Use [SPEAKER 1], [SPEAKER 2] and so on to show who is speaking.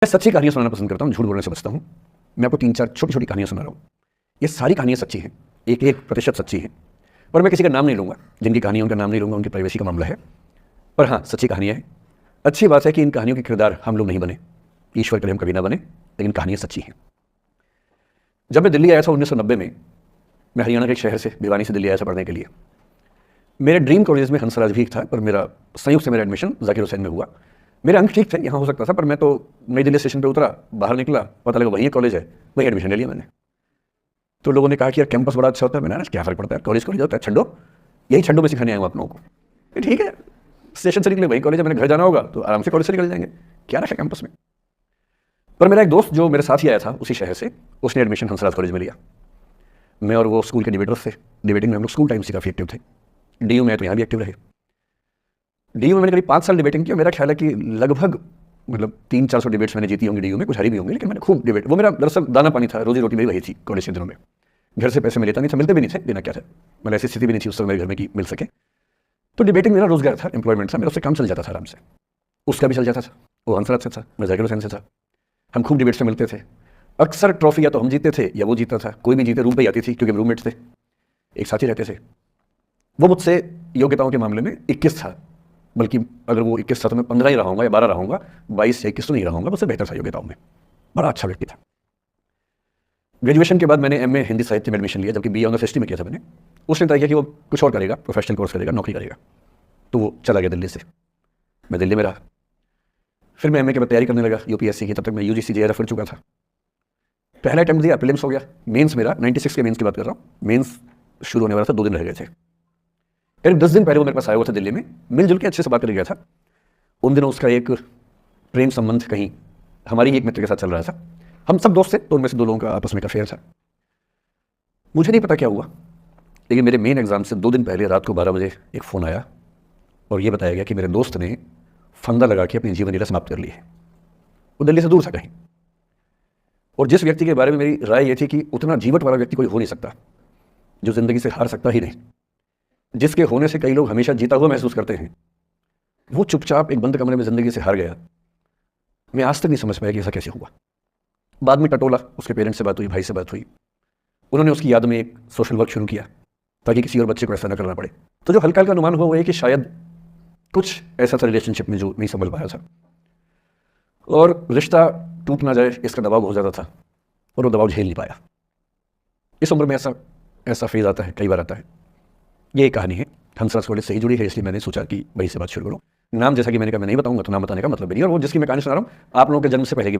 [SPEAKER 1] मैं सच्ची कहानियां सुनाना पसंद करता हूँ, झूठ बोलने से बचता हूँ। मैं आपको 3-4 छोटी छोटी कहानियां सुना रहा हूँ। ये सारी कहानियां सच्ची हैं, 1-1% सच्ची हैं। पर मैं किसी का नाम नहीं लूँगा, जिनकी कहानियों का नाम नहीं लूँगा, उनकी प्राइवेसी का मामला है। पर हाँ, सच्ची कहानियाँ हैं। अच्छी बात है कि इन कहानियों के किरदार हम लोग नहीं बने, ईश्वर करे हम कभी ना बने, लेकिन कहानियाँ सच्ची हैं। जब मैं दिल्ली आया था 1990 में, मैं हरियाणा के एक शहर से, भिवानी से दिल्ली आया था पढ़ने के लिए। मेरे ड्रीम कॉलेज में हंसराज भी था, पर मेरा संयुक्त से मेरा एडमिशन जाकिर हुसैन में हुआ। मेरे अंक ठीक थे, यहाँ हो सकता था, पर मैं तो नई दिल्ली स्टेशन पे उतरा, बाहर निकला, पता लगा वहीं कॉलेज है, वहीं एडमिशन ले लिया मैंने। तो लोगों ने कहा कि यार कैंपस बड़ा अच्छा होता है। मैंने क्या फ़र्क पड़ता है, कॉलेज कॉलेज होता है, छंडो, यही छंडो में सिखाने आया हूँ आप लोगों को। ये ठीक है, स्टेशन से निकले वहीं कॉलेज है, मैंने घर जाना होगा तो आराम से कॉलेज से निकल जाएंगे, क्या रखा कैंपस में। पर मेरा एक दोस्त जो मेरे साथ ही आया था उसी शहर से, उसने एडमिशन हंसराज कॉलेज में लिया। मैं और वो स्कूल के डिबेटर्स थे, डिबेटिंग में हम लोग स्कूल टाइम से काफ़ी एक्टिव थे। डीयू में तो यहाँ भी एक्टिव रहे। डीयू में मैंने करीब 5 साल डिबेटिंग किया। मेरा ख्याल है कि लगभग 300-400 डिबेट्स मैंने जीती होंगी डीयू में, कुछ हरी भी होंगी, लेकिन मैंने खूब डिबेट, वो मेरा दरअसल दाना पानी था, रोजी रोटी मेरी वही थी कॉलेज के दिनों में। घर से पैसे मैं लेता नहीं था, मिलते भी नहीं थे, देना क्या था, मतलब ऐसी स्थिति भी नहीं थी उस समय मेरे घर में कि मिल सके। तो डिबेटिंग मेरा रोजगार था, एम्प्लॉयमेंट था, मेरा उससे काम चल जाता था आराम से। उसका भी चल जाता था, वो हंसराज से था, मैं जाकिर हुसैन से था। हम खूब डिबेट से मिलते थे। अक्सर ट्रॉफी या तो हम जीते थे या वो जीता था, कोई भी जीते रूम पे आती थी, क्योंकि रूममेट थे, एक साथ ही रहते थे। वो मुझसे योग्यताओं के मामले में 21 था, बल्कि अगर वो 21 था तो मैं 15 ही रहूँगा या 12 रहूँगा, 22 या 21 तो नहीं रहूँगा, मुझसे बेहतर था योग्यताओं में, बड़ा अच्छा व्यक्ति था। ग्रेजुएशन के बाद मैंने एमए हिंदी साहित्य में एडमिशन लिया, जबकि बीए ऑनर्स हिस्ट्री में किया था मैंने। उसने तय किया कि वो कुछ और करेगा, प्रोफेशनल कोर्स करेगा, नौकरी करेगा, तो वो चला गया दिल्ली से। मैं दिल्ली में रहा। फिर मैं एमए के बाद तैयारी करने लगा यूपीएससी की। तब तक मैं यूजीसी जेआरएफ कर चुका था। पहला अटैम्प्ट दिया, प्रीलिम्स हो गया। मेंस मेरा 96 के मेंस की बात कर रहा हूँ, मेंस शुरू होने वाला था, 2 दिन रह गए थे। करीब 10 दिन पहले वो मेरे पास आया हुआ था दिल्ली में, मिलजुल के अच्छे से बात कर गया था। उन दिनों उसका एक प्रेम संबंध कहीं हमारी एक मित्र के साथ चल रहा था। हम सब दोस्त थे, तो उनमें से 2 लोगों का आपस में अफेयर था। मुझे नहीं पता क्या हुआ, लेकिन मेरे मेन एग्जाम से 2 दिन पहले रात को 12 बजे एक फ़ोन आया और ये बताया गया कि मेरे दोस्त ने फंदा लगा के अपनी जीवन लीला समाप्त कर ली है। वो दिल्ली से दूर था कहीं, और जिस व्यक्ति के बारे में मेरी राय ये थी कि उतना जीवट वाला व्यक्ति कोई हो नहीं सकता, जो ज़िंदगी से हार सकता ही नहीं, जिसके होने से कई लोग हमेशा जीता हुआ महसूस करते हैं, वो चुपचाप एक बंद कमरे में ज़िंदगी से हार गया। मैं आज तक नहीं समझ पाया कि ऐसा कैसे हुआ। बाद में टटोला, उसके पेरेंट्स से बात हुई, भाई से बात हुई, उन्होंने उसकी याद में एक सोशल वर्क शुरू किया ताकि किसी और बच्चे को ऐसा न करना पड़े। तो जो हल्का हल्का अनुमान हुआ वो है कि शायद कुछ ऐसा था रिलेशनशिप में जो नहीं संभल पाया था, और रिश्ता टूट ना जाए इसका दबाव हो जाता था, और वो दबाव झेल नहीं पाया। इस उम्र में ऐसा फेज आता है, कई बार आता है। ये एक कहानी है, हंसराज कॉलेज से ही जुड़ी है, इसलिए मैंने सोचा कि वहीं से बात शुरू करूँ। नाम जैसा कि मैंने कहा मैं नहीं बताऊंगा, तो नाम बताने का मतलब भी नहीं, और वो जिसकी मैं कहानी सुना रहा हूँ आप लोगों के जन्म से पहले की